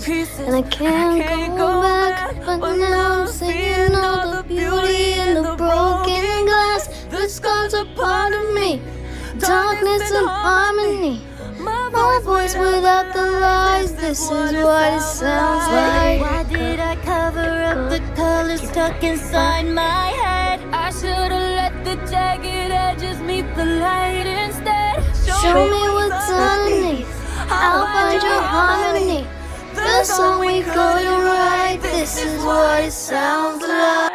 and I can't go back. But now I'm seeing all the beauty in the broken glass. The scars are part of me, darkness and harmony. My voice without the lies, this is what it sounds like. Why did I cover up the colors stuck inside my head? I should've let the jagged edges meet the light instead. Show me what's underneath, I'll find your harmony. The song we couldn't write, this is what it sounds like.